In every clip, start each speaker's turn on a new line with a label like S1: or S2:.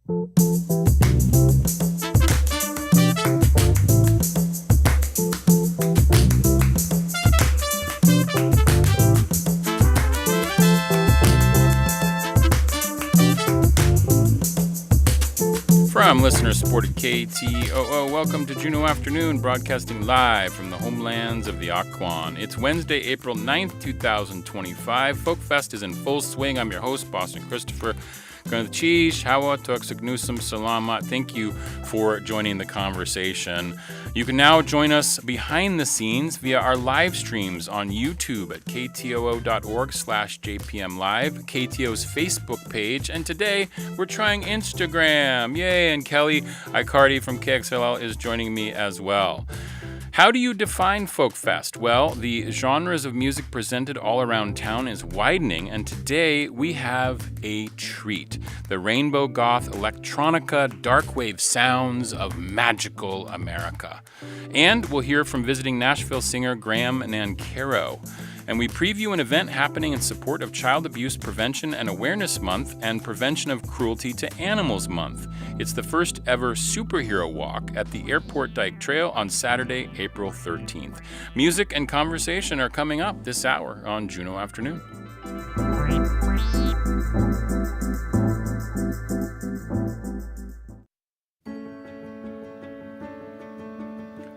S1: From listener-supported KTOO, welcome to Juneau Afternoon, broadcasting live from the homelands of the Akwon. It's Wednesday, April 9th, 2025. Folk Fest is in full swing. I'm your host, Boston Christopher. Cheesh, Hawa, Toksugnusim, Salamat. Thank you for joining the conversation. You can now join us behind the scenes via our live streams on YouTube at ktoo.org/JPMLive, KTO's Facebook page, and today we're trying Instagram. Yay! And Kelly Icardi from KXLL is joining me as well. How do you define Folk Fest? Well, the genres of music presented all around town is widening, and today we have a treat. The Rainbow Goth Electronica Darkwave sounds of magical America. And we'll hear from visiting Nashville singer Graham Nancarrow. And we preview an event happening in support of Child Abuse Prevention and Awareness Month and Prevention of Cruelty to Animals Month. It's the first ever superhero walk at the Airport Dyke Trail on Saturday, April 13th. Music and conversation are coming up this hour on Juneau Afternoon.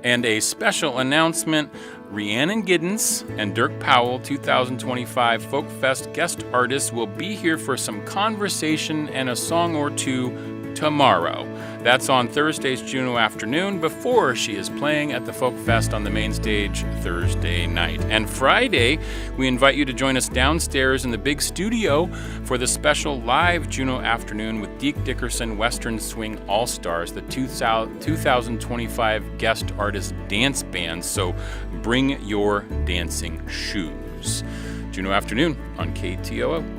S1: And a special announcement, Rhiannon Giddens and Dirk Powell 2025 Folk Fest guest artists will be here for some conversation and a song or two tomorrow. That's on Thursday's Juneau Afternoon before she is playing at the Folk Fest on the main stage Thursday night. And Friday, we invite you to join us downstairs in the big studio for the special live Juneau Afternoon with Deke Dickerson Western Swing All-Stars, the 2025 guest artist dance band. So bring your dancing shoes. Juneau Afternoon on KTOO.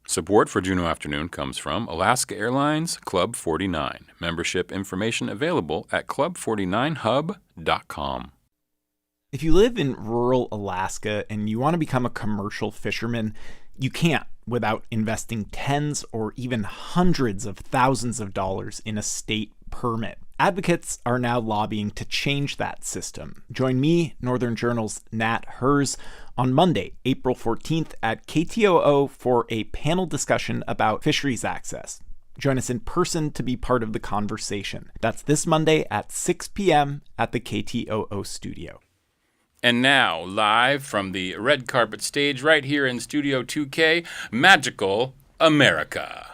S1: Support for Juneau Afternoon comes from Alaska Airlines Club 49. Membership information available at club49hub.com.
S2: If you live in rural Alaska and you want to become a commercial fisherman, you can't without investing tens or even hundreds of thousands of dollars in a state permit. Advocates are now lobbying to change that system. Join me, Northern Journal's Nat Hers, on Monday, April 14th at KTOO for a panel discussion about fisheries access. Join us in person to be part of the conversation. That's this Monday at 6 p.m. at the KTOO studio.
S1: And now, live from the red carpet stage right here in Studio 2K, Magical America.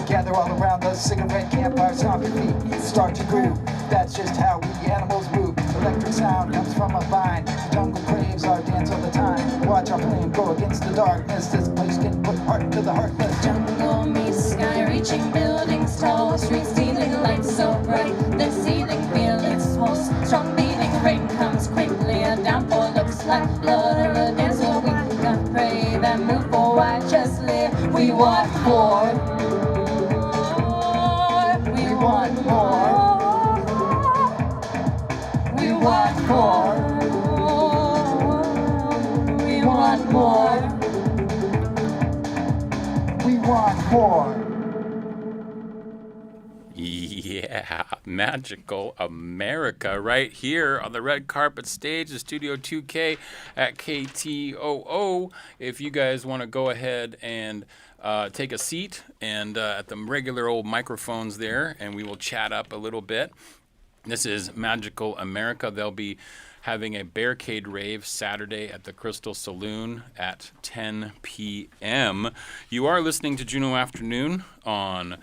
S3: Gather all around the cigarette campfire, stomp your feet, start to groove. That's just how we animals move. electric sound comes from a vine. The jungle craves our dance all the time. Watch our flame go against the darkness. This place can put heart to the heartless.
S4: Jungle meets sky, reaching buildings tall, streets stealing lights so bright. The ceiling feel its pulse, strong beating, rain comes quickly. A downpour looks like blood or a dance. So we got pray that move forward, just live. We want more. We want more. We want more. We want more.
S3: We want more.
S1: Yeah, Magical America right here on the red carpet stage, the Studio 2K at KTOO. If you guys want to go ahead and take a seat and at the regular old microphones there, and we will chat up a little bit. This is Magical America. They'll be having a Barricade Rave Saturday at the Crystal Saloon at 10 p.m. You are listening to Juneau Afternoon on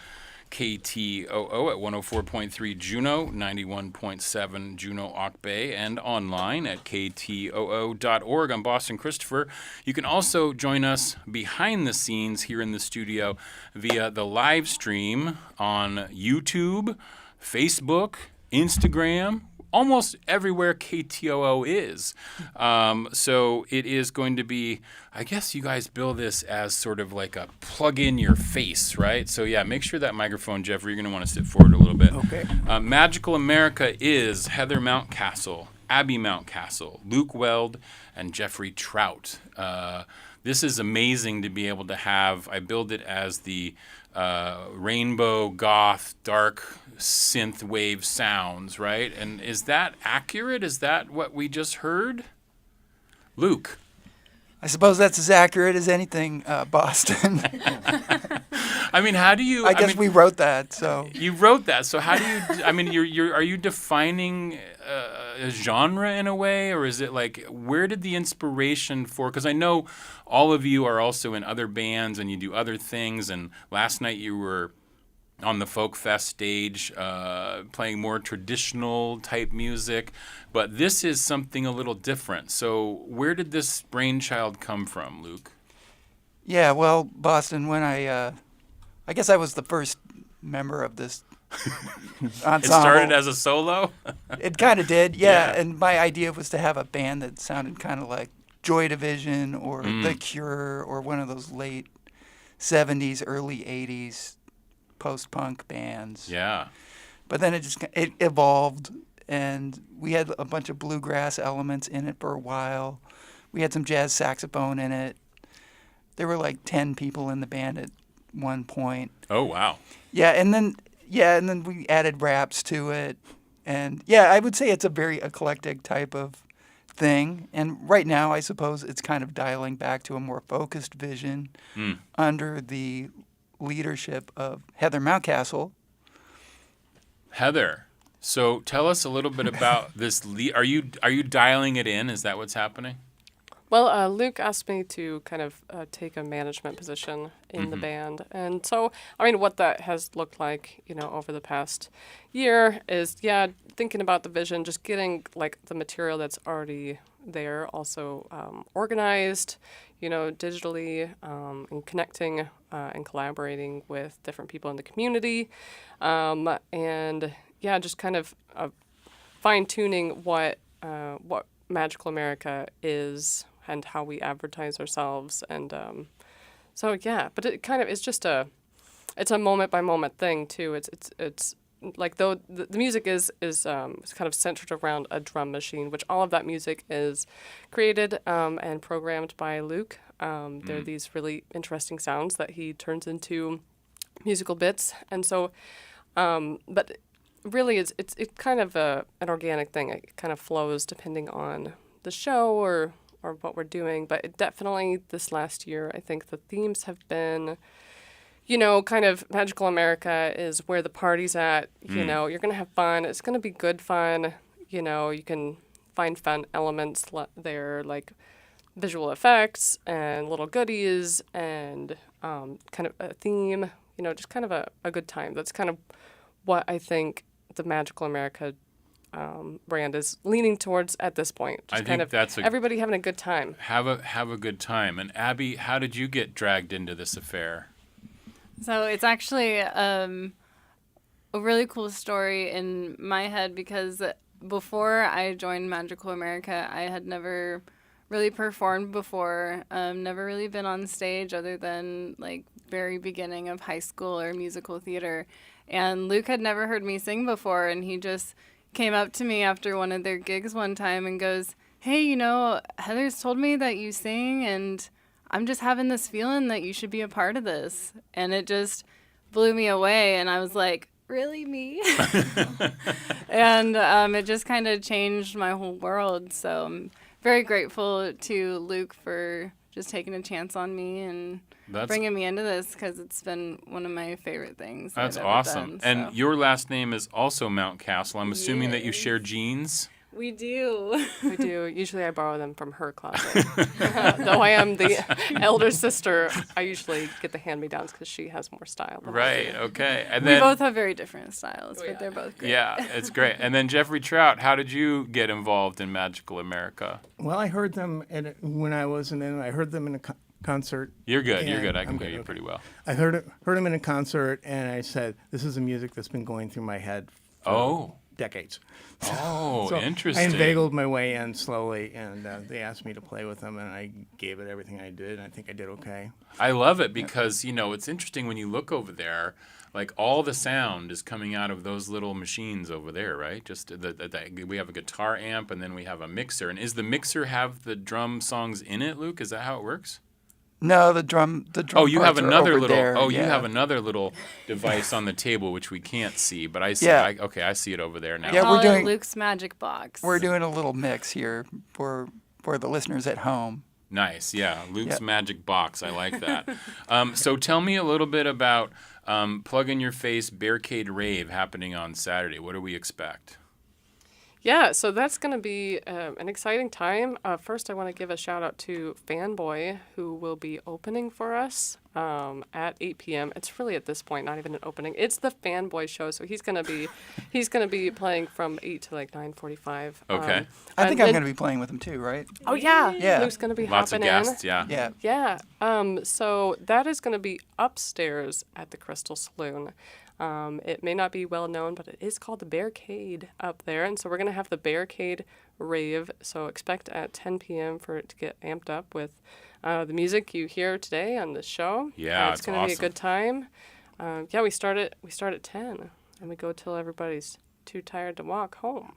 S1: KTOO at 104.3 Juneau, 91.7 Juneau Ock Bay, and online at ktoo.org. I'm Boston Christopher. You can also join us behind the scenes here in the studio via the live stream on YouTube, Facebook, Instagram, almost everywhere KTOO is. So it is going to be, I guess you guys bill this as sort of like a plug in your face, right? So yeah, make sure that microphone, Jeffrey, you're going to want to sit forward a little bit.
S2: Okay.
S1: Magical America is Heather Mountcastle, Abby Mountcastle, Luke Weld, and Jeffrey Trout. This is amazing to be able to have. I billed it as the rainbow goth dark synth wave sounds, right? And is that accurate? Is that what we just heard? Luke.
S5: I suppose that's as accurate as anything, Boston.
S1: I mean, how do you?
S5: I guess we wrote that, so.
S1: You wrote that, so how do you? I mean, are you defining a genre in a way, or is it like where did the inspiration for? Because I know all of you are also in other bands and you do other things. And last night you were on the Folk Fest stage, playing more traditional type music, but this is something a little different. So where did this brainchild come from, Luke?
S5: Yeah, well, Boston, when I guess I was the first member of this ensemble.
S1: It started as a solo?
S5: It kind of did, yeah.
S1: Yeah.
S5: And my idea was to have a band that sounded kind of like Joy Division or The Cure or one of those late 70s, early 80s post-punk bands.
S1: Yeah.
S5: But then it evolved, and we had a bunch of bluegrass elements in it for a while. We had some jazz saxophone in it. There were like 10 people in the band at one point.
S1: Oh, wow.
S5: Yeah, and then we added raps to it. And yeah, I would say it's a very eclectic type of thing. And right now, I suppose it's kind of dialing back to a more focused vision under the leadership of Heather Mountcastle.
S1: Heather, so tell us a little bit about this. Are you dialing it in? Is that what's happening?
S6: Well, Luke asked me to kind of take a management position in the band. And so, I mean, what that has looked like, over the past year is, thinking about the vision, just getting, like, the material that's already there also organized, digitally, and connecting and collaborating with different people in the community. Just kind of fine-tuning what Magical America is and how we advertise ourselves. And but it kind of is just it's a moment-by-moment thing, too. It's like, though the music is kind of centered around a drum machine, which all of that music is created and programmed by Luke. There are these really interesting sounds that he turns into musical bits. And so, but really it's kind of an organic thing. It kind of flows depending on the show or what we're doing. But it definitely this last year, I think the themes have been, kind of Magical America is where the party's at. You're going to have fun. It's going to be good fun. You can find fun elements there, like visual effects and little goodies and kind of a theme, just kind of a good time. That's kind of what I think the Magical America brand is leaning towards at this point. Just
S1: I think that's
S6: everybody having a good time.
S1: Have a good time. And Abby, how did you get dragged into this affair?
S7: So it's actually a really cool story in my head because before I joined Magical America, I had never really performed before, never really been on stage other than like very beginning of high school or musical theater. And Luke had never heard me sing before, and he just came up to me after one of their gigs one time and goes, "Hey, you know, Heather's told me that you sing, and I'm just having this feeling that you should be a part of this." And it just blew me away, and I was like, really, me? And it just kind of changed my whole world. So I'm very grateful to Luke for just taking a chance on me and bringing me into this, because it's been one of my favorite things.
S1: That's
S7: I've ever
S1: awesome.
S7: done,
S1: And
S7: so.
S1: your last name is also Mountcastle. I'm assuming that you share genes.
S7: We do.
S6: We do. Usually I borrow them from her closet. Though I am the elder sister, I usually get the hand-me-downs because she has more style. Than I
S1: Right,
S6: do.
S1: okay. And
S7: We
S1: then
S7: both have very different styles, but they're both great.
S1: yeah, it's great. And then Jeffrey Trout, how did you get involved in Magical America?
S8: Well, I heard them when I was in. I heard them in a concert.
S1: You're good. You're
S8: and
S1: good. I can
S8: I'm
S1: hear
S8: good,
S1: you
S8: okay.
S1: pretty well.
S8: I heard them in a concert, and I said, "This is the music that's been going through my head for
S1: Oh.
S8: decades."
S1: Oh,
S8: So
S1: interesting.
S8: I inveigled my way in slowly, and they asked me to play with them, and I gave it everything I did. And I think I did okay.
S1: I love it because, you know, it's interesting when you look over there, like all the sound is coming out of those little machines over there, right? Just we have a guitar amp and then we have a mixer. And is the mixer have the drum songs in it, Luke? Is that how it works?
S5: No, the drum.
S1: Oh, you have
S5: parts are
S1: another
S5: over
S1: little.
S5: there,
S1: Oh, you
S5: yeah.
S1: have another little device on the table which we can't see, but I see.
S5: Yeah.
S1: Okay, I see it over there now.
S5: Yeah,
S7: Call
S5: we're
S7: it
S5: doing-
S7: Luke's Magic Box.
S5: We're doing a little mix here for the listeners at home.
S1: Nice, yeah. Luke's
S5: Yep.
S1: Magic Box. I like that. So tell me a little bit about Plug in Your Face Barricade Rave happening on Saturday. What do we expect?
S6: Yeah, so that's going to be an exciting time. First, I want to give a shout out to Fanboy, who will be opening for us at 8 p.m. It's really at this point not even an opening. It's the Fanboy show, so he's going to be playing from 8 to like 9:45.
S1: Okay.
S5: I think I'm going to be playing with him too, right?
S6: Oh yeah,
S5: Yeah.
S6: Luke's going to be
S1: Lots of
S6: hopping
S1: guests,
S6: in.
S1: yeah.
S5: Yeah.
S6: Yeah. So that is going to be upstairs at the Crystal Saloon. It may not be well known, but it is called the Barricade up there. And so we're going to have the Barricade Rave. So expect at 10 p.m. for it to get amped up with the music you hear today on the show.
S1: Yeah,
S6: it's
S1: it's
S6: going to be a
S1: awesome.
S6: good time. Yeah, we start at 10 and we go till everybody's too tired to walk home.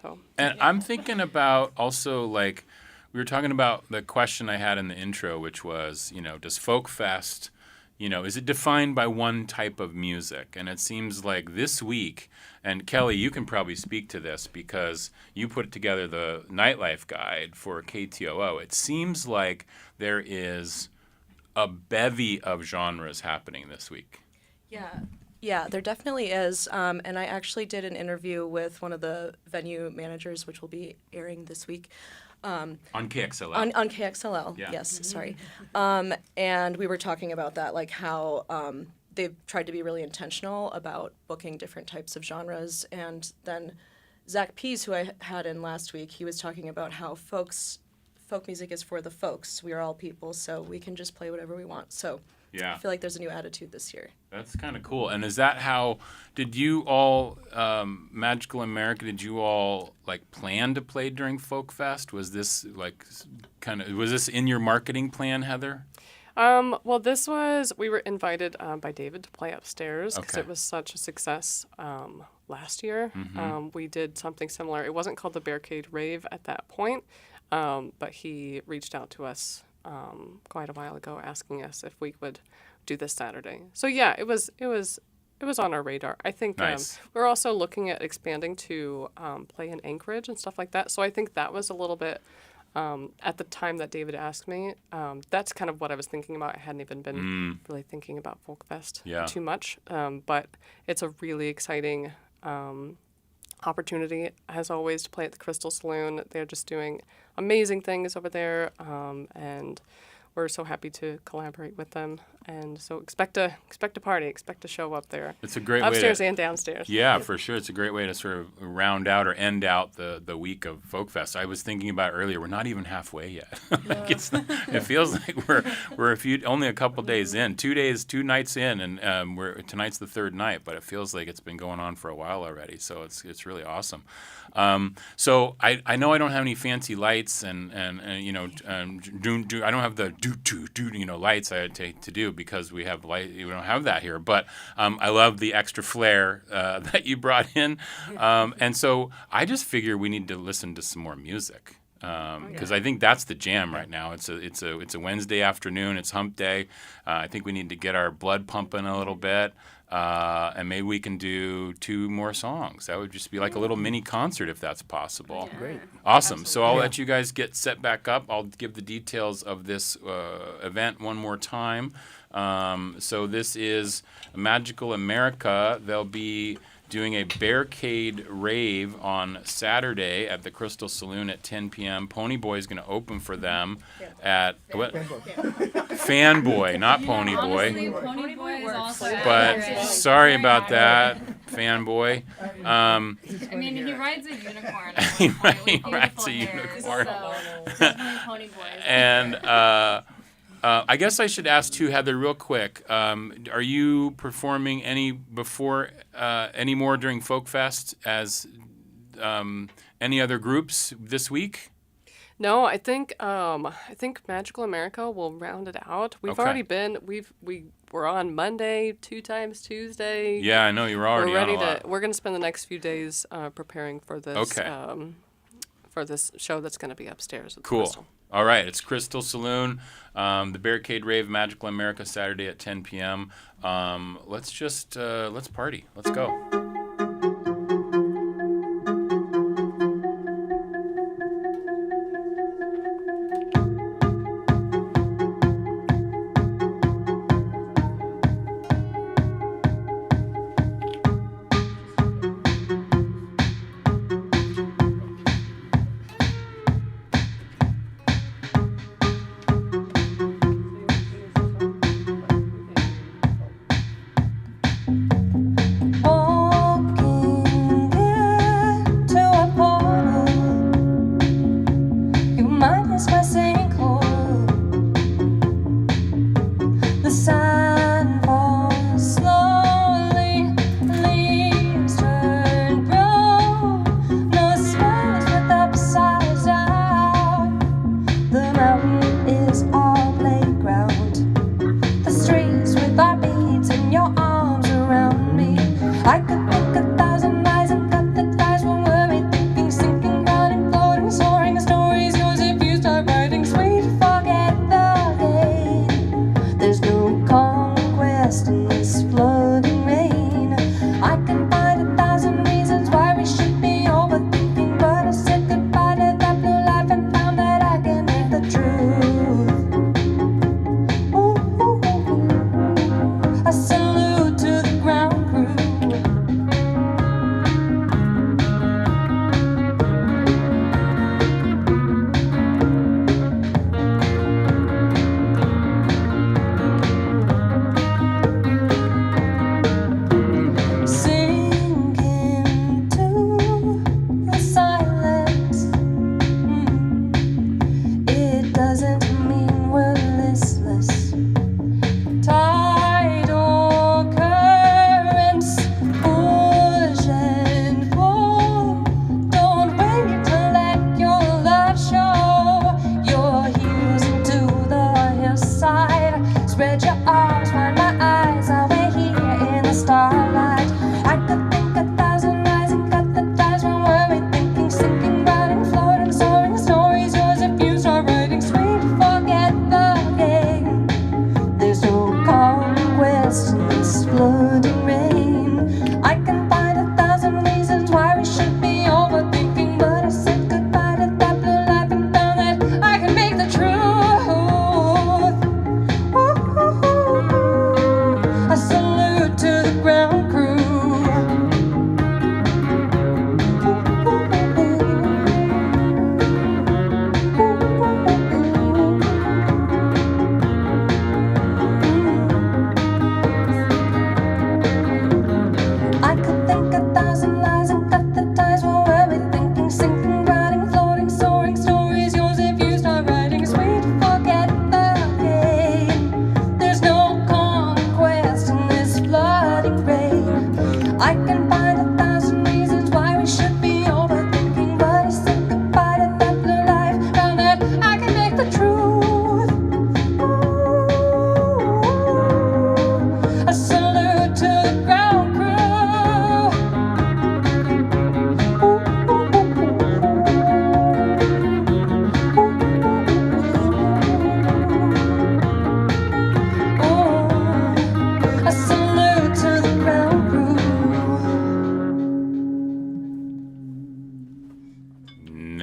S6: So
S1: And I'm thinking about also, like, we were talking about the question I had in the intro, which was, you know, does Folk Fest, you know, is it defined by one type of music? And it seems like this week, and Kelly, you can probably speak to this because you put together the nightlife guide for KTOO. It seems like there is a bevy of genres happening this week.
S9: Yeah, there definitely is. And I actually did an interview with one of the venue managers, which will be airing this week.
S1: On KXLL.
S9: On KXLL,
S1: Yeah.
S9: yes, sorry. And we were talking about that, like how they've tried to be really intentional about booking different types of genres. And then Zach Pease, who I had in last week, he was talking about how folk music is for the folks. We are all people, so we can just play whatever we want. So
S1: Yeah.
S9: I feel like there's a new attitude this year.
S1: That's kind of cool. And is that how, did you all, Magical America, did you all, like, plan to play during Folk Fest? Was this, like, was this in your marketing plan, Heather?
S6: well, we were invited by David to play upstairs because
S1: Okay.
S6: it was such a success last year.
S1: Mm-hmm.
S6: We did something similar. It wasn't called the Barricade Rave at that point, but he reached out to us quite a while ago asking us if we would do this Saturday. So yeah, it was on our radar. I think
S1: Nice.
S6: we're also looking at expanding to play in Anchorage and stuff like that. So I think that was a little bit at the time that David asked me. That's kind of what I was thinking about. I hadn't even been really thinking about Folk Fest
S1: Yeah.
S6: too much, but it's a really exciting opportunity, as always, to play at the Crystal Saloon. They're just doing amazing things over there, and we're so happy to collaborate with them. And so expect a party, expect to show up there.
S1: It's a great
S6: upstairs
S1: way to,
S6: and downstairs.
S1: Yeah, for sure. It's a great way to sort of round out or end out the week of Folk Fest. I was thinking about earlier, we're not even halfway yet. Like it feels like we're only a couple days in, 2 nights in, and tonight's the third night, but it feels like it's been going on for a while already. So it's really awesome. So I know I don't have any fancy lights and I don't have the lights I take to do because we don't have that here. But I love the extra flair that you brought in, and so I just figure we need to listen to some more music. Because I think that's the jam right now. It's a Wednesday afternoon. It's Hump Day. I think we need to get our blood pumping a little bit, and maybe we can do 2 more songs. That would just be like a little mini concert if that's possible.
S7: Yeah. Great.
S1: Awesome.
S6: Absolutely.
S1: So I'll let you guys get set back up. I'll give the details of this event one more time. So this is Magical America. They'll be doing a Barricade rave on Saturday at the Crystal Saloon at 10 p.m. Ponyboy is going to open for them at what? Fanboy, not Ponyboy.
S7: Honestly, Ponyboy is also
S1: But
S7: accurate.
S1: sorry about that, Fanboy.
S7: I mean, he rides a unicorn. At
S1: He
S7: one point with
S1: rides a
S7: beautiful hair,
S1: unicorn.
S7: So definitely Ponyboy.
S1: And I guess I should ask too, Heather, real quick. Are you performing any more during Folk Fest as any other groups this week?
S6: No, I think Magical America will round it out. We've
S1: Okay.
S6: already been we're on Monday, 2 times Tuesday.
S1: Yeah, I know you're already
S6: We're ready
S1: on a lot.
S6: we're gonna spend the next few days preparing for this
S1: Okay.
S6: for this show that's gonna be upstairs at the
S1: Cool.
S6: Crystal.
S1: All right, it's Crystal Saloon, the Barricade Rave, Magical America, Saturday at 10 p.m. Let's party. Let's go.
S4: Oh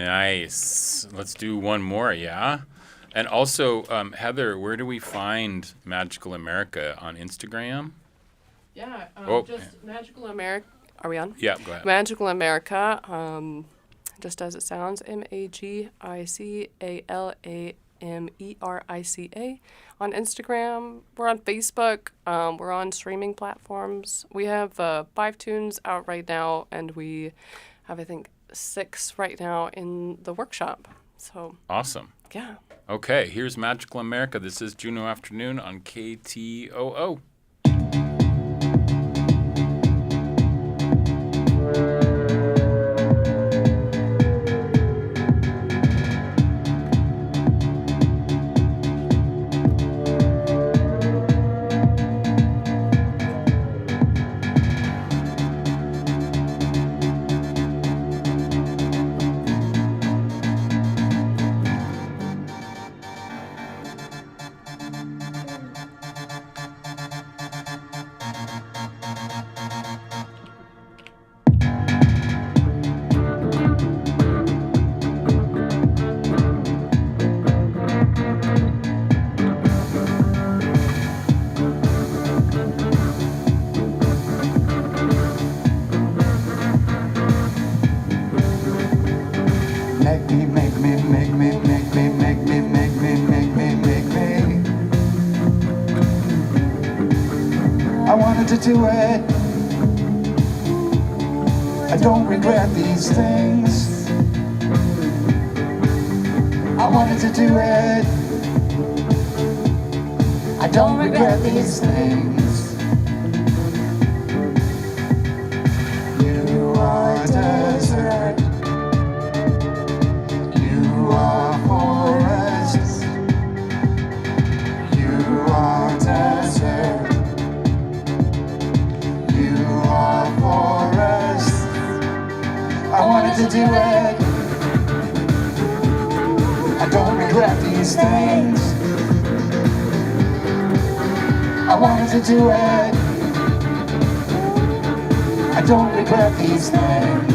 S1: Nice. Let's do one more, yeah? And also, Heather, where do we find Magical America on Instagram?
S6: Yeah,
S1: Oh.
S6: just Magical America. Are we on?
S1: Yeah, go ahead.
S6: Magical America, just as it sounds, MAGICALAMERICA. On Instagram, we're on Facebook, we're on streaming platforms. We have 5 tunes out right now, and we have, I think, 6 right now in the workshop. So,
S1: Awesome.
S6: yeah.
S1: Okay, here's Magical America. This is Juneau Afternoon on KTOO.
S3: I wanted to do it. I don't regret these things. I wanted to do it. I don't regret these things. You are desert. You are forest. You are desert. You are forest. I wanted to do it. I don't regret these things. I wanted to do it. I don't regret these things.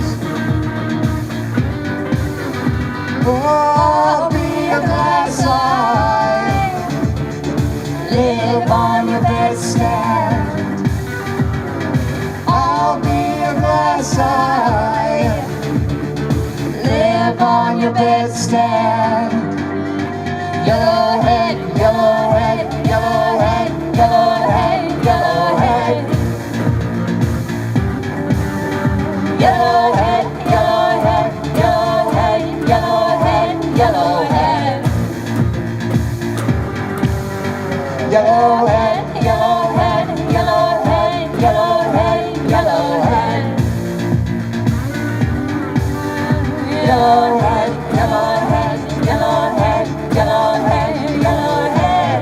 S3: Oh, be a glass eye. Live on your bedstand. I'll be a glass eye. Live on your bedstand. Yellowhead, yellowhead, yellowhead, yellowhead, yellowhead. Yellowhead, yellowhead, yellowhead, yellowhead, yellowhead. Yellowhead, yellowhead, yellowhead, yellowhead, yellowhead. Yellowhead, yellowhead, yellowhead, yellowhead, yellowhead.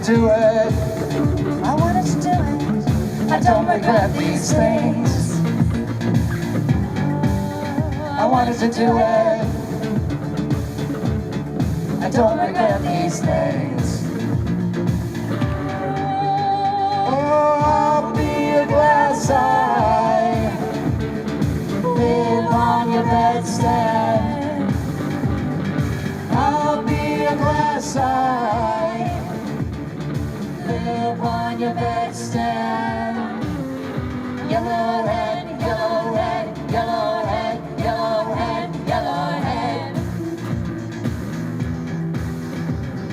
S3: Do it. I wanted to do it. I don't regret these things. I wanted to do it. I don't regret these things. Oh, I'll be a glass eye. Live on your bedstand. I'll side. Live on your bedstand. Yellowhead, yellowhead, yellowhead, yellowhead, yellowhead.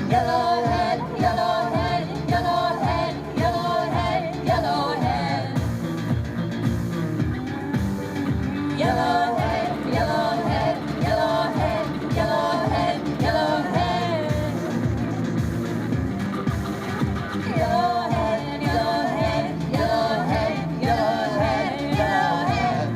S3: Yellowhead, yellowhead, yellowhead, yellowhead, yellowhead. Yellowhead, yellowhead, yellowhead, yellowhead, yellowhead. Yellowhead, yellowhead, yellowhead, yellowhead, yellowhead.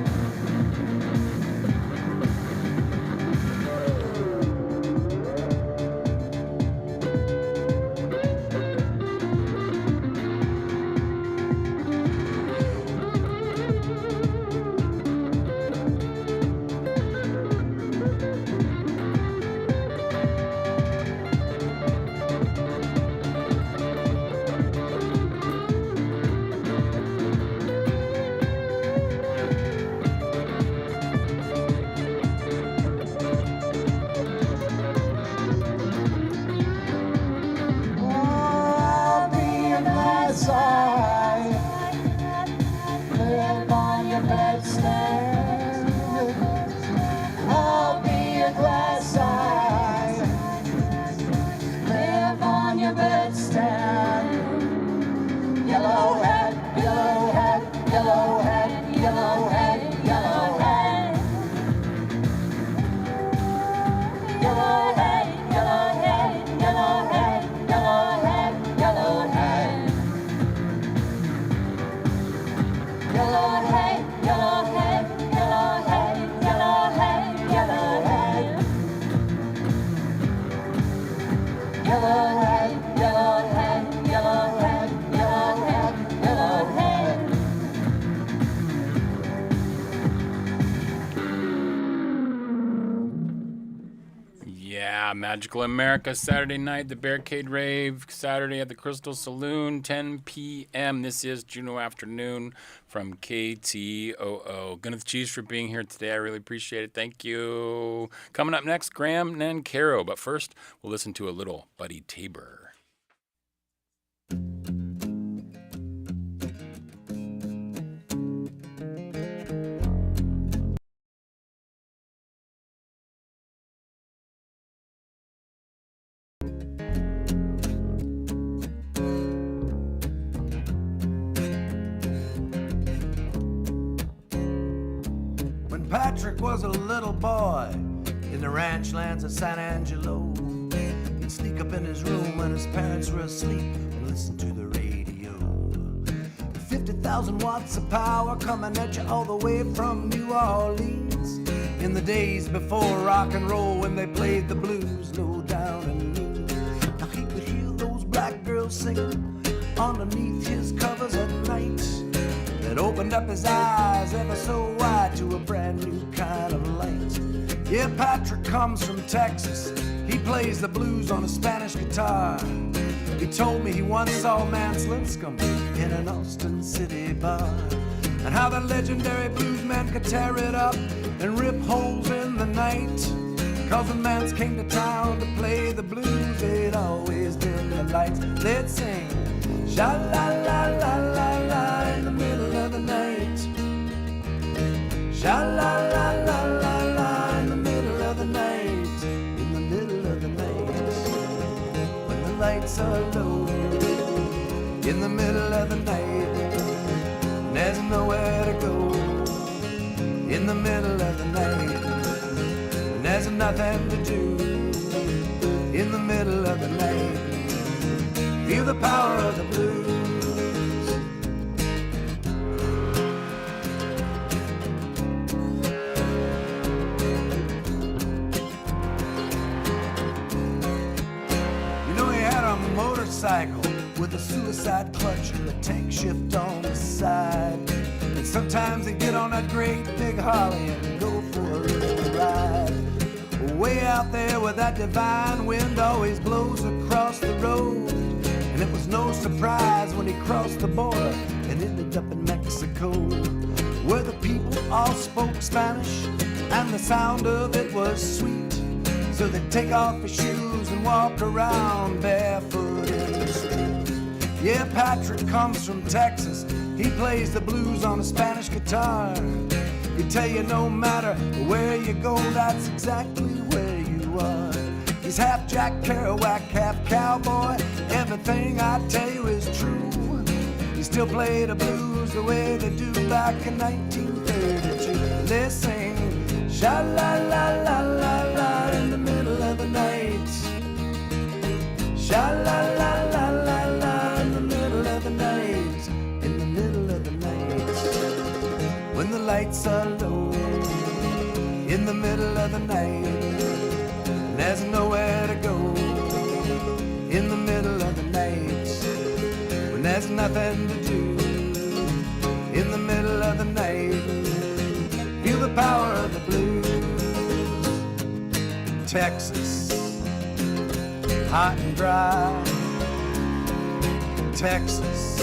S3: I'll be your glad side. Live on your bedstand. I'll be your glad side. Live on your bedstand. Yellowhead, yellowhead, yellowhead, yellowhead, yellowhead. Yellowhead, yellowhead, yellowhead, yellowhead, yellowhead. Yellowhead, yellowhead, yellowhead, yellowhead, yellowhead. Yellowhead, yellowhead, yellowhead, yellowhead, yellowhead.
S1: Yeah, Magical America Saturday night, the Barricade Rave, Saturday at the Crystal Saloon, 10 p.m. This is Juneau Afternoon from KTOO. Gwyneth Cheese for being here today. I really appreciate it. Thank you. Coming up next, Graham Nancarrow. But first, we'll listen to a little Buddy Tabor.
S10: When Patrick was a little boy in the ranch lands of San Angelo, he'd sneak up in his room when his parents were asleep and listen to the radio. 50,000 watts of power coming at you all the way from New Orleans. In the days before rock and roll, when they played the blues low down and mean. Now he could hear those black girls singing underneath his covers at night. That opened up his eyes ever so wide to a brand new kind of light. Yeah, Patrick comes from Texas. He plays the blues on a Spanish guitar. He told me he once saw Mance Linscomb in an Austin City bar, and how the legendary bluesman could tear it up and rip holes in the night. Cause when Mance came to town to play the blues, they'd always dim the lights. They'd sing sha-la-la-la-la-la in the middle of the night. Sha-la-la-la-la-la in the middle of the night. In the middle of the night, when the lights are low. In the middle of the night, and there's nowhere to go. In the middle of the night, and there's nothing to do. In the middle of the night, feel the power of the blues. You know, he had a motorcycle with a suicide clutch and a tank shift on the side. And sometimes he'd get on that great big Harley and go for a little ride. Way out there where that divine wind always blows across the road. And it was no surprise when he crossed the border and ended up in Mexico, where the people all spoke Spanish and the sound of it was sweet. So they take off their shoes and walk around barefoot in the street. Yeah, Patrick comes from Texas. He plays the blues on a Spanish guitar. He tell you no matter where you go, that's exactly where you are. He's half Jack Kerouac, half cowboy. Everything I tell you is true. He still play the blues the way they do back in 1932. They sing sha-la-la-la-la-la in the middle of the night. Sha-la-la-la-la-la in the middle of the night. In the middle of the night. When the lights are low. In the middle of the night. There's nowhere to go. In the middle of the night. When there's nothing to do. In the middle of the night. Feel the power of the blues. Texas, hot and dry. Texas,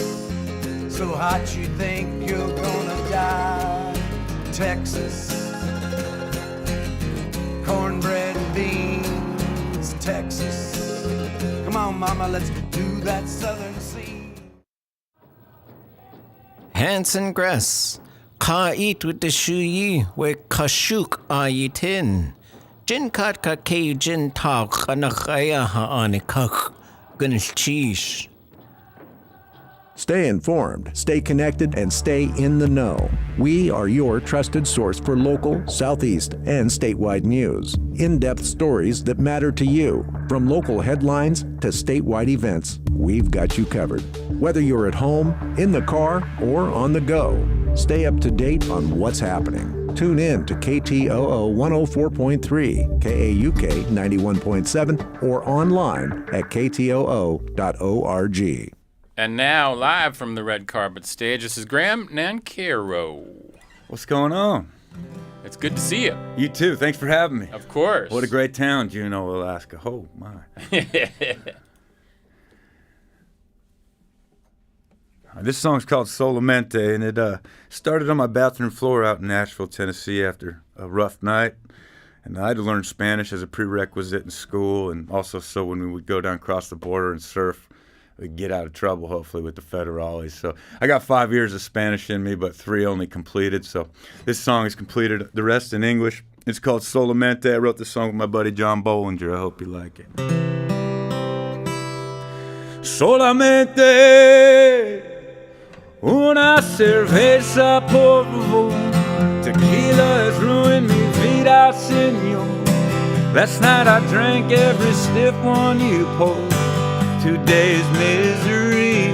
S10: so hot you think you're gonna die. Texas, cornbread and beans. Texas, come on mama, let's do that southern scene.
S11: Hanson Grass. Ka eat with the shuyi we kashuk ayitin. Jin kat ka ke jin ta kanakaya ha anikak gunchish.
S12: Stay informed, stay connected, and stay in the know. We are your trusted source for local, Southeast, and statewide news. In-depth stories that matter to you. From local headlines to statewide events, we've got you covered. Whether you're at home, in the car, or on the go, stay up to date on what's happening. Tune in to KTOO 104.3, KAUK 91.7, or online at ktoo.org.
S1: And now, live from the red carpet stage, this is Graham Nancarrow.
S13: What's going on?
S1: It's good to see you.
S13: You too. Thanks for having me.
S1: Of course.
S13: What a great town, Juneau, Alaska. Oh, my. This song's called Solamente, and it started on my bathroom floor out in Nashville, Tennessee after a rough night. And I had to learn Spanish as a prerequisite in school, and also so when we would go down across the border and surf, we'd get out of trouble, hopefully, with the federales. So I got 5 years of Spanish in me, but 3 only completed. So this song is completed, the rest in English. It's called Solamente. I wrote this song with my buddy John Bollinger. I hope you like it. Solamente una cerveza, por favor. Tequila has ruined mi vida, senor. Last night I drank every stiff one you poured. Today's misery.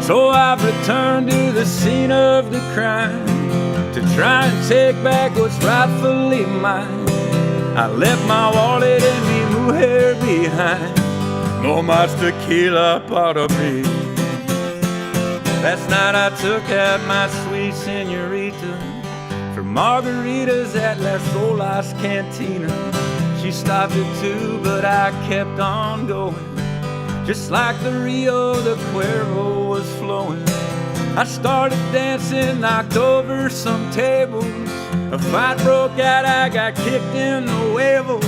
S13: So I've returned to the scene of the crime to try and take back what's rightfully mine. I left my wallet and mi mujer behind. No más tequila para mí. Last night I took out my sweet senorita for margaritas at Las Olas Cantina. She stopped it too, but I kept on going. Just like the Rio de Cuervo was flowing. I started dancing, knocked over some tables. A fight broke out, I got kicked in the huevos.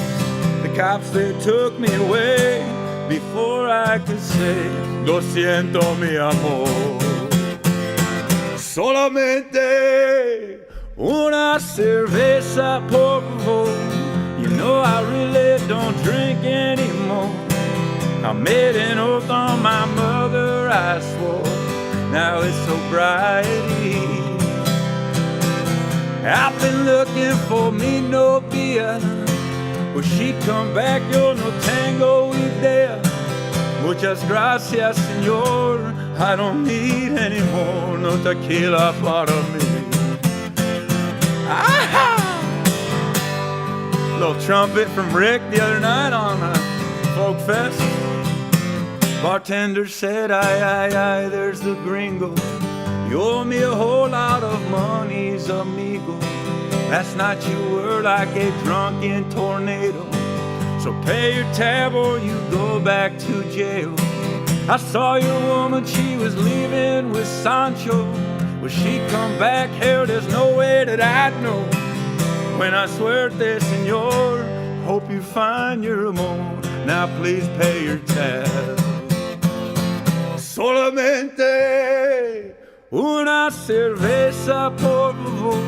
S13: The cops, they took me away before I could say, Lo siento, mi amor. Solamente una cerveza, por favor. You know I really don't drink anymore. I made an oath on my mother, I swore. Now it's sobriety. I've been looking for me novia. Will she come back? Yo no tengo idea. Muchas gracias, señor. I don't need any more. No tequila para mí. Ah-ha! Little trumpet from Rick the other night on a folk fest. Bartender said, aye, aye, aye, there's the gringo. You owe me a whole lot of monies, amigo. Last night you were like a drunken tornado. So pay your tab or you go back to jail. I saw your woman, she was leaving with Sancho. Will she come back? Hell, there's no way that I'd know. Buena suerte, senor. Hope you find your amor. Now please pay your tab. Solamente una cerveza, por favor.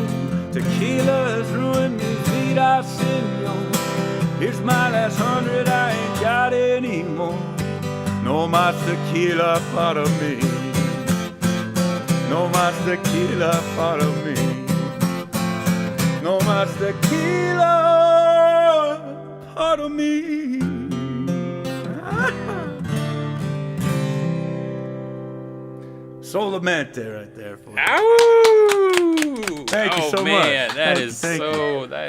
S13: Tequila has ruined mi vida, senor. Here's my last 100, I ain't got any more. No más tequila para mí. No más tequila para mí. No más tequila para mí. Solamente right there for you.
S1: Ow!
S13: Thank you so
S1: man,
S13: much.
S1: That
S13: Thank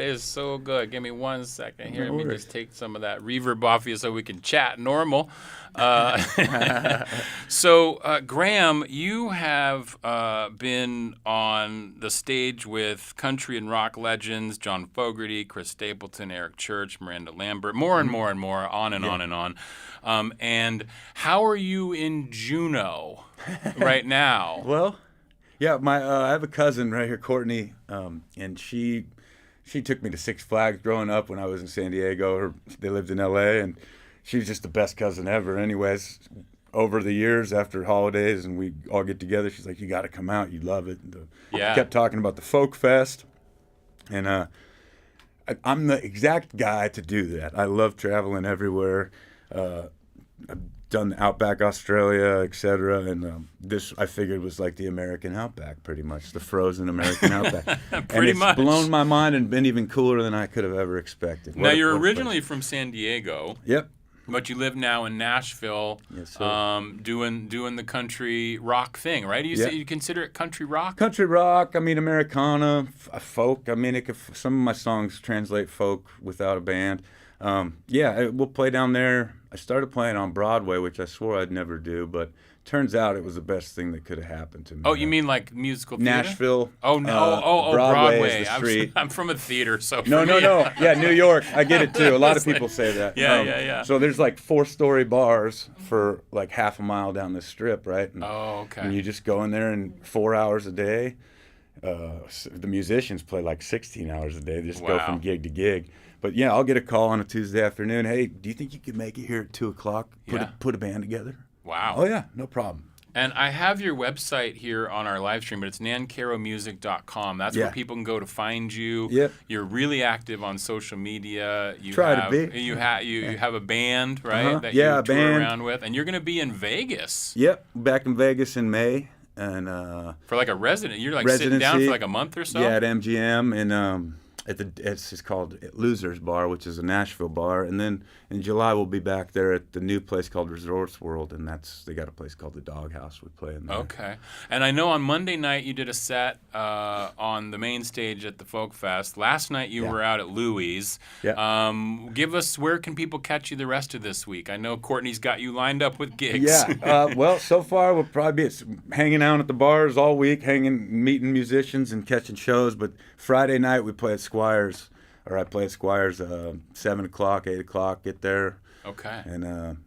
S1: is so good. Give me 1 second here. Let me just take some of that reverb off you so we can chat normal. So, Graham, you have been on the stage with country and rock legends John Fogerty, Chris Stapleton, Eric Church, Miranda Lambert, more and more and more, on and on and on. And how are you in Juneau right now?
S13: Well, yeah, I have a cousin right here, Courtney, and she took me to Six Flags growing up when I was in San Diego. They lived in L.A., and she was just the best cousin ever. Anyways, over the years, after holidays, and we all get together, she's like, "You got to come out. You'd love it." And,
S1: Yeah.
S13: Kept talking about the Folk Fest, and I'm the exact guy to do that. I love traveling everywhere. I've done the Outback Australia, etc., and this I figured was like the American Outback, pretty much, the frozen American Outback.
S1: Pretty
S13: and
S1: much.
S13: It's blown my mind and been even cooler than I could have ever expected.
S1: Now, you're originally from San Diego.
S13: Yep.
S1: But you live now in Nashville,
S13: Yes, sir.
S1: doing the country rock thing, right? You consider it country rock?
S13: Country rock, I mean Americana, folk. I mean, some of my songs translate folk without a band. We'll play down there. I started playing on Broadway, which I swore I'd never do, but turns out it was the best thing that could have happened to me.
S1: Oh, you mean like musical theater?
S13: Nashville.
S1: Oh, no.
S13: Broadway
S1: Broadway.
S13: is the street.
S1: I'm from a theater, so
S13: No. Yeah, New York. I get it too. A lot of people say that.
S1: Yeah.
S13: So there's like 4-story bars for like half a mile down the strip, right? And,
S1: okay.
S13: And you just go in there and 4 hours a day. The musicians play like 16 hours a day. They just go from gig to gig. But yeah, I'll get a call on a Tuesday afternoon. Hey, do you think you could make it here at 2 o'clock? Put a band together?
S1: Wow.
S13: Oh yeah, no problem.
S1: And I have your website here on our live stream, but it's nancarrowmusic.com. That's where people can go to find you.
S13: Yep.
S1: You're really active on social media. You
S13: Try
S1: have,
S13: to be.
S1: You have a band, right? That
S13: Yeah,
S1: you
S13: a
S1: tour
S13: band.
S1: around with, and you're going to be in Vegas.
S13: Yep, back in Vegas in May, and
S1: for like a resident. You're like sitting down for like a month or so.
S13: Yeah, at MGM, and it's called Losers Bar, which is a Nashville bar, and then in July we'll be back there at the new place called Resorts World, and they got a place called the Doghouse. We play in there.
S1: Okay, and I know on Monday night you did a set on the main stage at the Folk Fest. Last night you were out at Louie's.
S13: Yeah.
S1: Give us, where can people catch you the rest of this week? I know Courtney's got you lined up with gigs.
S13: Yeah. Well, so far we'll probably be hanging out at the bars all week, meeting musicians and catching shows. But Friday night we play at Squires, or I play at Squires 7 o'clock, 8 o'clock. Get there.
S1: Okay.
S13: And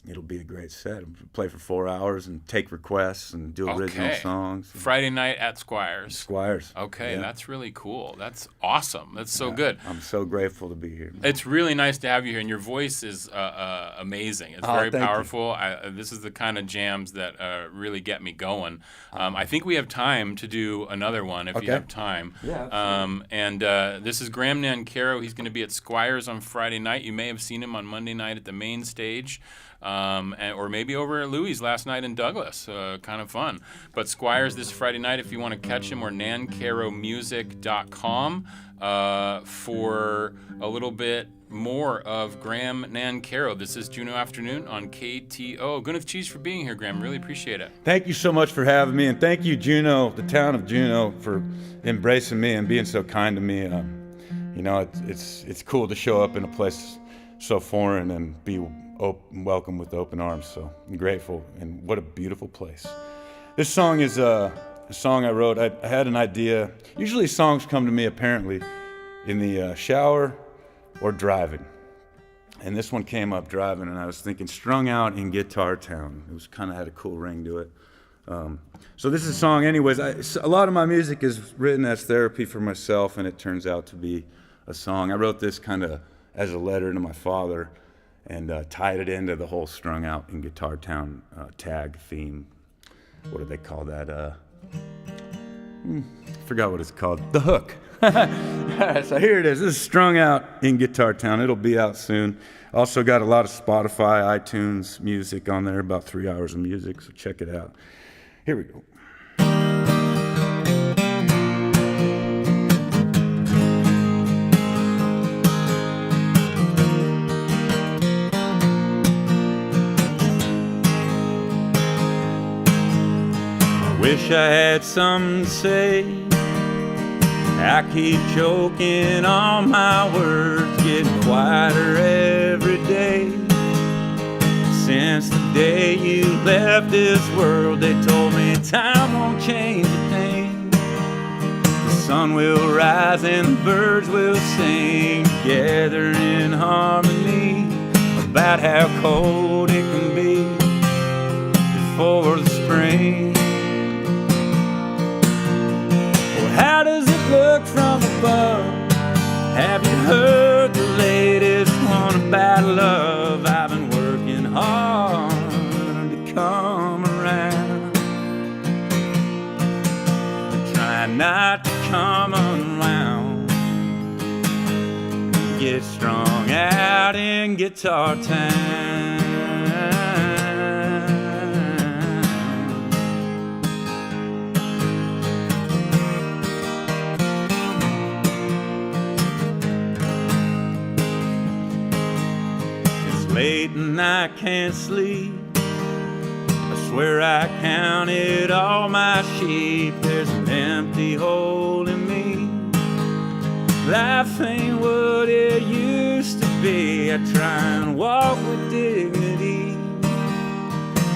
S13: it'll be a great set. We'll play for 4 hours and take requests and do original songs.
S1: Friday night at Squires.
S13: Squires.
S1: Okay, that's really cool. That's awesome. That's so good.
S13: I'm so grateful to be here.
S1: It's really nice to have you here, and your voice is amazing. It's very powerful. This is the kind of jams that really get me going. I think we have time to do another one if you have time.
S13: Yeah, absolutely.
S1: And this is Graham Nancarrow. He's going to be at Squires on Friday night. You may have seen him on Monday night at the main stage. Or maybe over at Louie's last night in Douglas. Kind of fun. But Squires this Friday night, if you want to catch him, or nancarrowmusic.com for a little bit more of Graham Nancarrow. This is Juneau Afternoon on KTO. Goodness cheese for being here, Graham. Really appreciate it.
S13: Thank you so much for having me, and thank you, Juneau, the town of Juneau, for embracing me and being so kind to me. It's cool to show up in a place so foreign and be welcome with open arms. So I'm grateful, and what a beautiful place. This song is a song I wrote. I had an idea. Usually songs come to me apparently in the shower or driving, and this one came up driving, and I was thinking Strung Out in Guitar Town. It was kind of had a cool ring to it. So this is a song anyways. A lot of my music is written as therapy for myself, and it turns out to be
S14: a song. I wrote this kind of as a letter to my father and tied it into the whole Strung Out in Guitar Town tag theme. What do they call that? Forgot what it's called. The hook. So here it is. This is Strung Out in Guitar Town. It'll be out soon. Also got a lot of Spotify, iTunes music on there, about 3 hours of music, so check it out. Here we go. Wish I had something to say. I keep choking on my words, getting quieter every day. Since the day you left this world, they told me time won't change a thing. The sun will rise and the birds will sing together in harmony about how cold it can be before the spring. How does it look from above? Have you heard the latest one about love? I've been working hard to come around, but trying not to come unwound. Get strung out in Guitar Town. Late and I can't sleep. I swear I counted all my sheep. There's an empty hole in me. Life ain't what it used to be. I try and walk with dignity,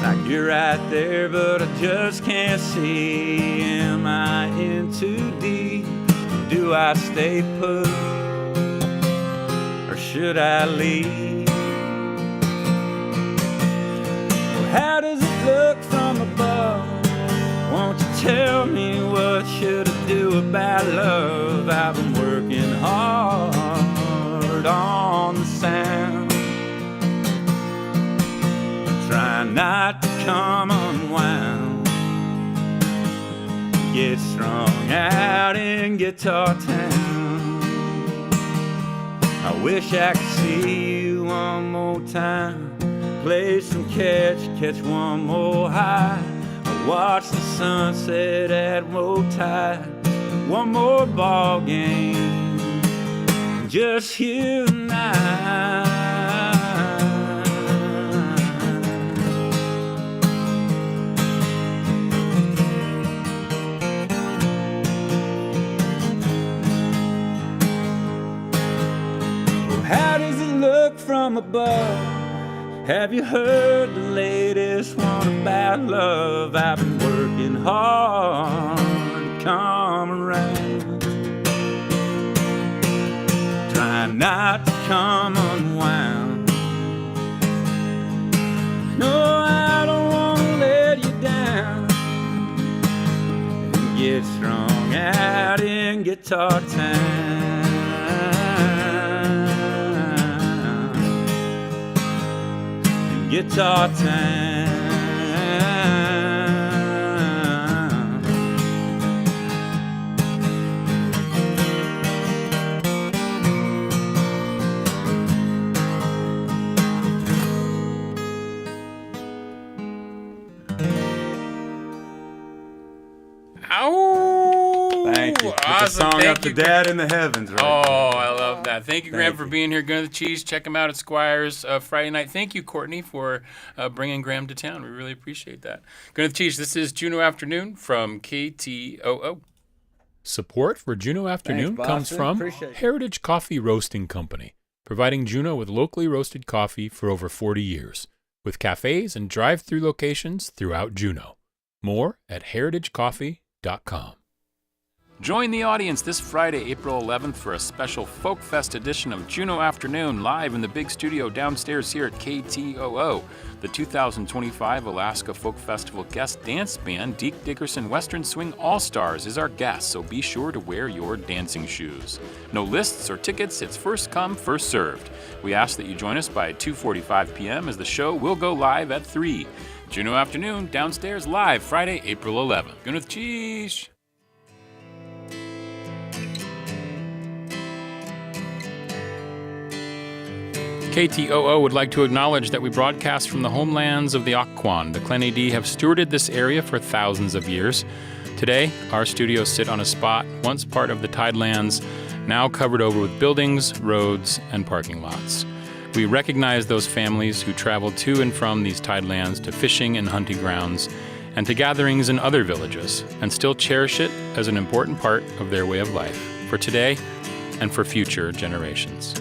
S14: like you're right there, but I just can't see. Am I in too deep? Do I stay put, or should I leave? How does it look from above? Won't you tell me what should I do about love? I've been working hard on the sound, trying not to come unwound. Get strung out in Guitar Town. I wish I could see you one more time. Play some catch one more high. I watch the sunset at low tide. One more ball game, just you and I. Well, how does it look from above? Have you heard the latest one about love? I've been working hard to come around, trying not to come unwound. No, I don't want to let you down and get strung out in Guitar Town. Guitar Town.
S1: Ow!
S14: Thank you.
S1: Awesome.
S14: It's a song
S1: Thank
S14: up to
S1: you,
S14: Dad in the heavens, right?
S1: Oh, I love that. Thank you, Graham,
S14: Thank
S1: for
S14: you.
S1: being here. Gun to the Cheese. Check him out at Squires Friday night. Thank you, Courtney, for bringing Graham to town. We really appreciate that. Gun to the Cheese. This is Juneau Afternoon from KTOO. Support for Juneau Afternoon
S14: Thanks,
S1: comes
S14: Boston.
S1: from
S14: Appreciate it.
S1: Heritage Coffee Roasting Company, providing Juneau with locally roasted coffee for over 40 years, with cafes and drive-through locations throughout Juneau. More at heritagecoffee.com. Join the audience this Friday, April 11th, for a special Folk Fest edition of Juneau Afternoon, live in the big studio downstairs here at KTOO. The 2025 Alaska Folk Festival guest dance band, Deke Dickerson Western Swing All-Stars, is our guest, so be sure to wear your dancing shoes. No lists or tickets, it's first come, first served. We ask that you join us by 2:45 p.m. as the show will go live at 3. Juneau Afternoon, downstairs, live Friday, April 11th. Gwyneth Cheesh! KTOO would like to acknowledge that we broadcast from the homelands of the Occoquan. The Clenady have stewarded this area for thousands of years. Today, our studios sit on a spot once part of the Tidelands, now covered over with buildings, roads, and parking lots. We recognize those families who travel to and from these Tidelands to fishing and hunting grounds and to gatherings in other villages, and still cherish it as an important part of their way of life, for today and for future generations.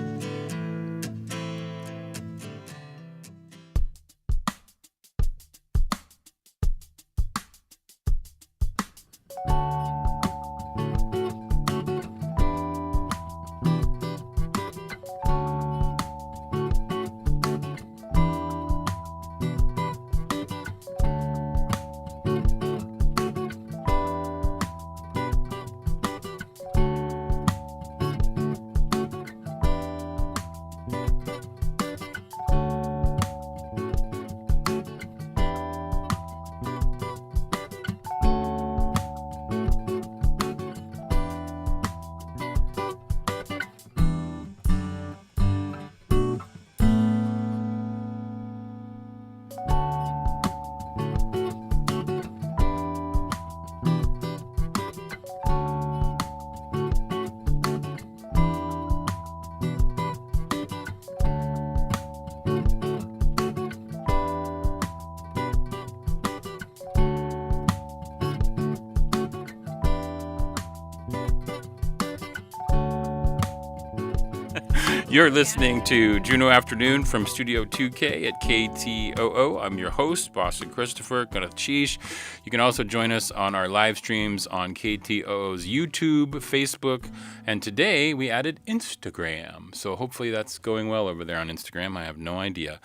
S1: You're listening to Juneau Afternoon from Studio 2K at KTOO. I'm your host, Boston Christopher, Gwyneth Cheesh. You can also join us on our live streams on KTOO's YouTube, Facebook, and today we added Instagram. So hopefully that's going well over there on Instagram. I have no idea.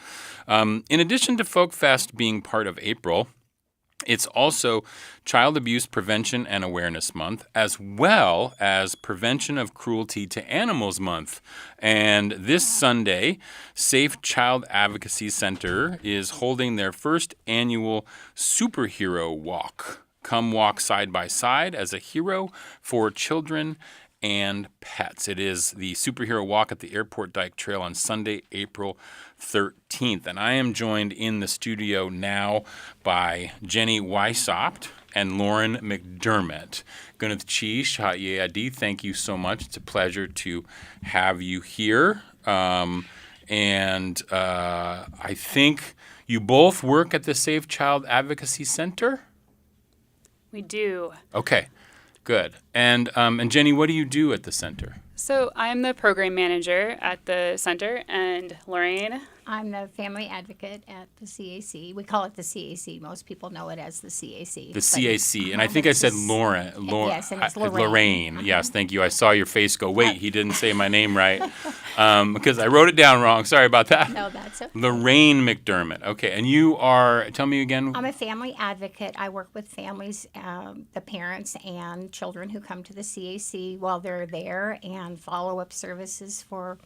S1: In addition to Folk Fest being part of April, it's also Child Abuse Prevention and Awareness Month, as well as Prevention of Cruelty to Animals Month. And this Sunday, SAFE Child Advocacy Center is holding their first annual superhero walk. Come walk side by side as a hero for children and pets. It is the superhero walk at the Airport Dyke Trail on Sunday, April 13th. And I am joined in the studio now by Jenny Weissopt and Lauren McDermott. Gwyneth Cheesh, Adi, thank you so much. It's a pleasure to have you here. I think you both work at the SAFE Child Advocacy Center?
S15: We do.
S1: Okay. Good. And Jenny, what do you do at the center?
S15: So I'm the program manager at the center, and Lorraine?
S16: I'm the family advocate at the CAC. We call it the CAC. Most people know it as the CAC.
S1: The CAC. And I think I said Lauren.
S16: Yes, and it's Lorraine.
S1: Lorraine. Yes, thank you. I saw your face go, wait, he didn't say my name right. Because I wrote it down wrong. Sorry about that.
S16: No, that's okay.
S1: Lorraine McDermott. Okay. And you are, tell me again.
S16: I'm a family advocate. I work with families, the parents and children who come to the CAC while they're there, and follow-up services for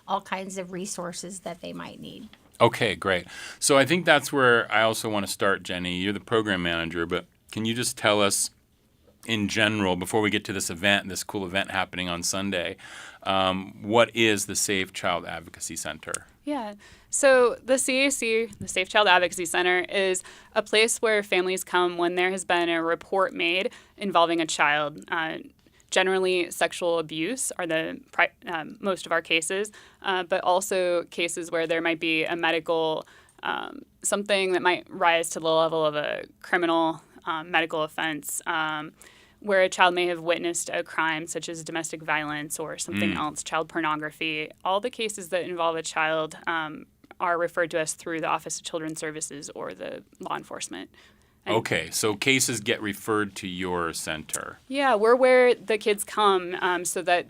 S16: all kinds of resources that they might need.
S1: Okay, great. So I think that's where I also want to start, Jenny. You're the program manager, but can you just tell us in general, before we get to this event, this cool event happening on Sunday, what is the SAFE Child Advocacy Center?
S15: Yeah. So the CAC, the SAFE Child Advocacy Center, is a place where families come when there has been a report made involving a child. Generally, sexual abuse are the most of our cases, but also cases where there might be a medical, something that might rise to the level of a criminal medical offense, where a child may have witnessed a crime such as domestic violence or something else, child pornography. All the cases that involve a child are referred to us through the Office of Children's Services or the law enforcement.
S1: Okay, so cases get referred to your center.
S15: Yeah, we're where the kids come so that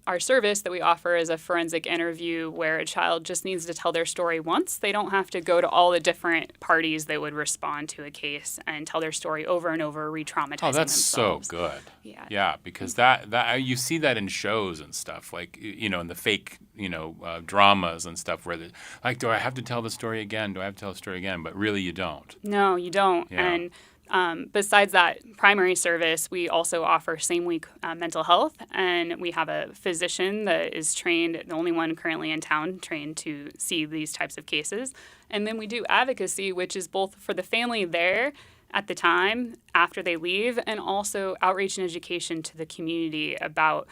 S15: our service that we offer is a forensic interview where a child just needs to tell their story once. They don't have to go to all the different parties that would respond to a case and tell their story over and over, re-traumatizing
S1: Oh, that's
S15: themselves.
S1: so good.
S15: Yeah.
S1: Yeah, because that you see that in shows and stuff, like, in the fake, dramas and stuff where do I have to tell the story again? Do I have to tell the story again? But really you don't.
S15: No, you don't.
S1: Yeah.
S15: And besides that primary service, we also offer same-week mental health, and we have a physician that is trained, the only one currently in town, trained to see these types of cases. And then we do advocacy, which is both for the family there at the time, after they leave, and also outreach and education to the community about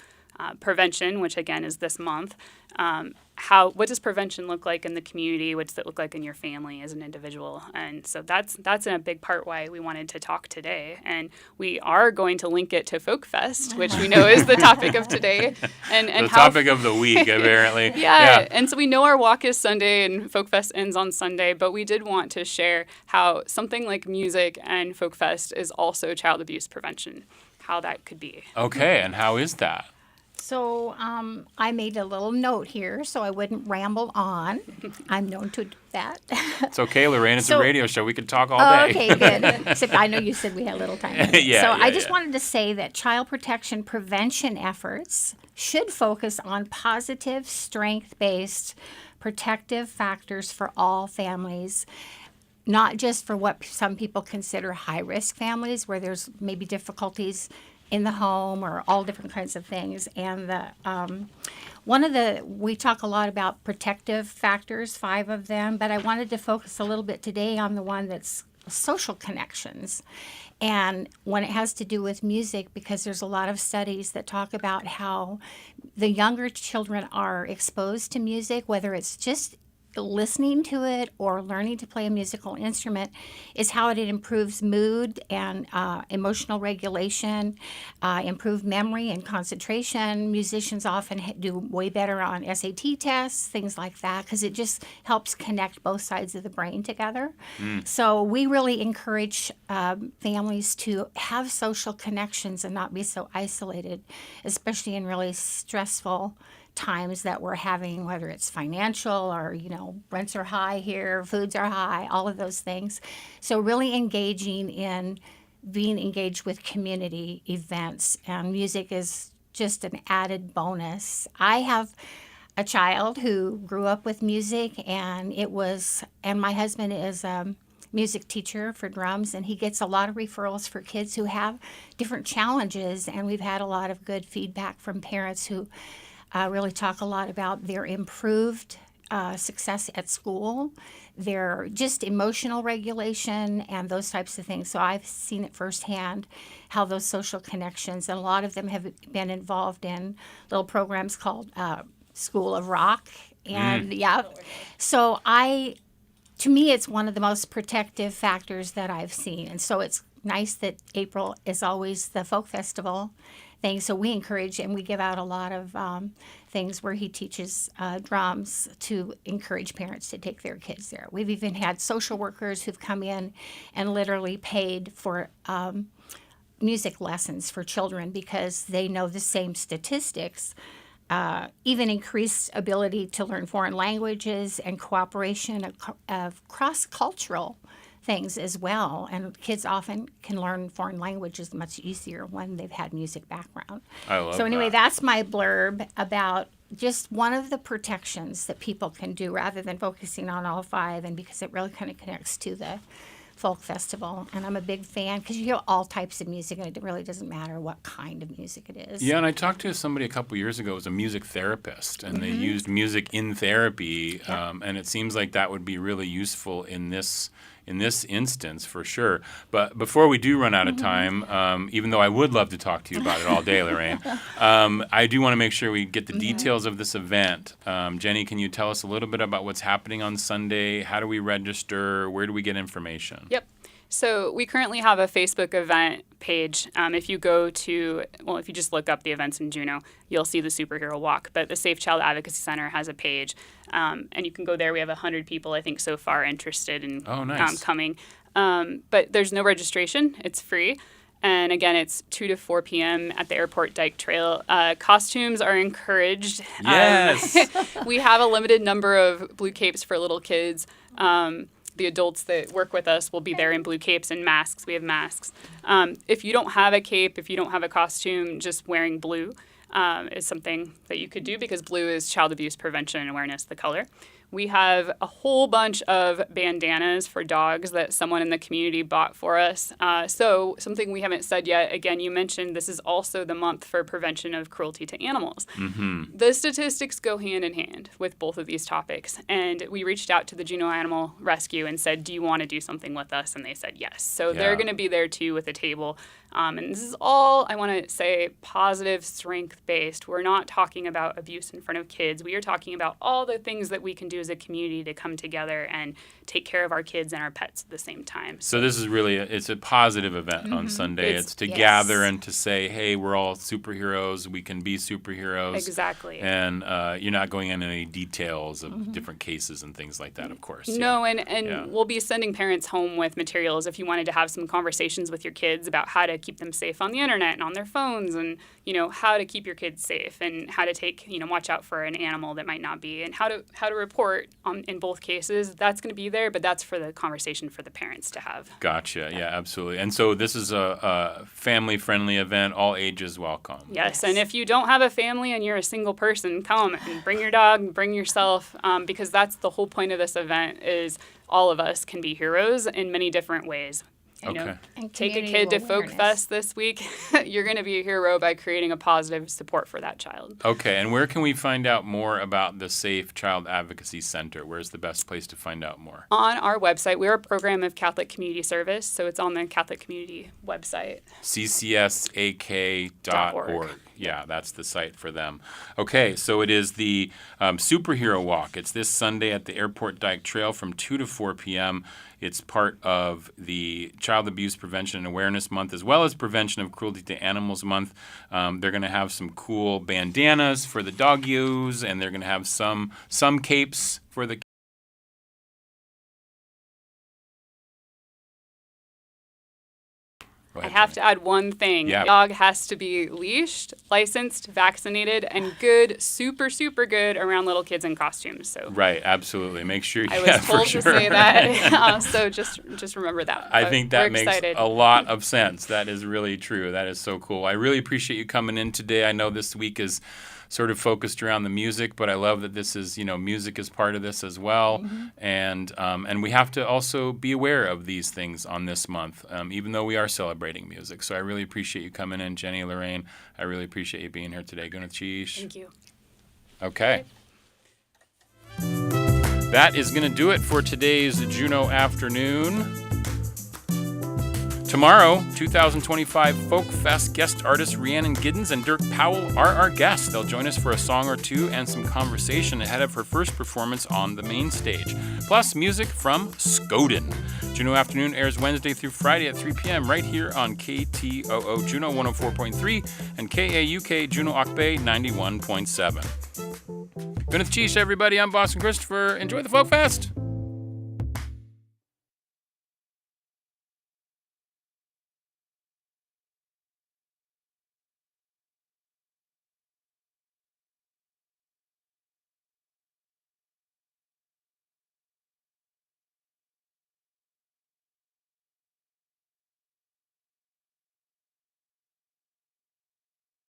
S15: prevention, which again is this month. What does prevention look like in the community? What does it look like in your family as an individual? And so that's in a big part why we wanted to talk today. And we are going to link it to Folk Fest, which we know is the topic of today. And
S1: the topic of the week, apparently.
S15: Yeah. And so we know our walk is Sunday and Folk Fest ends on Sunday, but we did want to share how something like music and Folk Fest is also child abuse prevention, how that could be.
S1: Okay, and how is that?
S16: So I made a little note here so I wouldn't ramble on. I'm known to do that.
S1: It's okay, Lorraine. It's a radio show. We could talk all day.
S16: Okay, good. Except I know you said we had a little time. I just wanted to say that child protection prevention efforts should focus on positive, strength-based protective factors for all families, not just for what some people consider high-risk families where there's maybe difficulties in the home or all different kinds of things. And we talk a lot about protective factors, 5 of them, but I wanted to focus a little bit today on the one that's social connections. And when it has to do with music, because there's a lot of studies that talk about how the younger children are exposed to music, whether it's just listening to it or learning to play a musical instrument, is how it improves mood and emotional regulation, improve memory and concentration. Musicians often do way better on SAT tests, things like that, because it just helps connect both sides of the brain together. So we really encourage families to have social connections and not be so isolated, especially in really stressful times that we're having, whether it's financial or, rents are high here, foods are high, all of those things. So really engaging in being engaged with community events, and music is just an added bonus. I have a child who grew up with music, and my husband is a music teacher for drums, and he gets a lot of referrals for kids who have different challenges, and we've had a lot of good feedback from parents who really talk a lot about their improved success at school, their just emotional regulation, and those types of things. So I've seen it firsthand, how those social connections, and a lot of them have been involved in little programs called School of Rock. And so to me, it's one of the most protective factors that I've seen. And so it's nice that April is always the folk festival thing. So we encourage, and we give out a lot of things where he teaches drums to encourage parents to take their kids there. We've even had social workers who've come in and literally paid for music lessons for children because they know the same statistics. Even increased ability to learn foreign languages and cooperation of cross-cultural things as well. And kids often can learn foreign languages much easier when they've had music background.
S1: I love
S16: So anyway,
S1: that.
S16: that's my blurb about just one of the protections that people can do rather than focusing on all 5, and because it really kind of connects to the folk festival. And I'm a big fan because you hear all types of music, and it really doesn't matter what kind of music it is.
S1: Yeah, and I talked to somebody a couple years ago who was a music therapist, and they used music in therapy, and it seems like that would be really useful in this instance for sure. But before we do run out of time, even though I would love to talk to you about it all day, Lorraine, I do want to make sure we get the details of this event. Jenny, can you tell us a little bit about what's happening on Sunday? How do we register? Where do we get information?
S15: Yep. So we currently have a Facebook event page. If you just look up the events in Juneau, you'll see the Superhero Walk. But the SAFE Child Advocacy Center has a page, and you can go there. We have 100 people, I think, so far interested in coming. But there's no registration. It's free. And again, it's 2 to 4 p.m. at the Airport Dyke Trail. Costumes are encouraged.
S1: Yes.
S15: We have a limited number of blue capes for little kids. The adults that work with us will be there in blue capes and masks. We have masks. If you don't have a cape, if you don't have a costume, just wearing blue is something that you could do, because blue is child abuse prevention and awareness, the color. We have a whole bunch of bandanas for dogs that someone in the community bought for us. So something we haven't said yet, again, you mentioned this is also the month for prevention of cruelty to animals.
S1: Mm-hmm.
S15: The statistics go hand in hand with both of these topics. And we reached out to the Juneau Animal Rescue and said, do you want to do something with us? And they said yes. So they're going to be there too with a table. And this is all, I want to say, positive, strength-based. We're not talking about abuse in front of kids. We are talking about all the things that we can do as a community to come together and take care of our kids and our pets at the same time.
S1: So this is really, it's a positive event on Sunday. It's to gather and to say, hey, we're all superheroes. We can be superheroes.
S15: Exactly.
S1: And you're not going into any details of different cases and things like that, of course.
S15: No, and we'll be sending parents home with materials if you wanted to have some conversations with your kids about how to keep them safe on the internet and on their phones, and how to keep your kids safe, and how to take watch out for an animal that might not be, and how to report in both cases. That's going to be there, but that's for the conversation for the parents to have.
S1: Gotcha. Yeah, absolutely. And so this is a family-friendly event, all ages welcome.
S15: Yes, and if you don't have a family and you're a single person, come and bring your dog, bring yourself, because that's the whole point of this event, is all of us can be heroes in many different ways. Take a kid to Folk Fest this week. You're going to be a hero by creating a positive support for that child.
S1: Okay, and where can we find out more about the SAFE Child Advocacy Center? Where's the best place to find out more?
S15: On our website. We're a program of Catholic Community Service, so it's on the Catholic Community website.
S1: ccsak.org. Yeah, that's the site for them. Okay, so it is the Superhero Walk. It's this Sunday at the Airport Dyke Trail from 2 to 4 p.m. It's part of the Child Abuse Prevention and Awareness Month, as well as Prevention of Cruelty to Animals Month. They're going to have some cool bandanas for the dog use, and they're going to have some capes for the
S15: I have to add one thing.
S1: Yeah.
S15: The dog has to be leashed, licensed, vaccinated, and good, super, super good around little kids in costumes. So
S1: right, absolutely. Make sure.
S15: I was told to say that, so just remember that.
S1: I think that makes
S15: excited.
S1: a lot of sense. That is really true. That is so cool. I really appreciate you coming in today. I know this week is sort of focused around the music, but I love that this is, music is part of this as well. And we have to also be aware of these things on this month, even though we are celebrating music. So I really appreciate you coming in, Jenny, Lorraine. I really appreciate you being here today. Gunachish.
S15: Thank you.
S1: Okay. That is going to do it for today's Juneau Afternoon. Tomorrow, 2025 Folk Fest guest artists Rhiannon Giddens and Dirk Powell are our guests. They'll join us for a song or two and some conversation ahead of her first performance on the main stage. Plus, music from Skoden. Juneau Afternoon airs Wednesday through Friday at 3 p.m. right here on KTOO Juneau 104.3 and KAUK Juneau Akbe 91.7. Good night, everybody. I'm Boston Christopher. Enjoy the Folk Fest.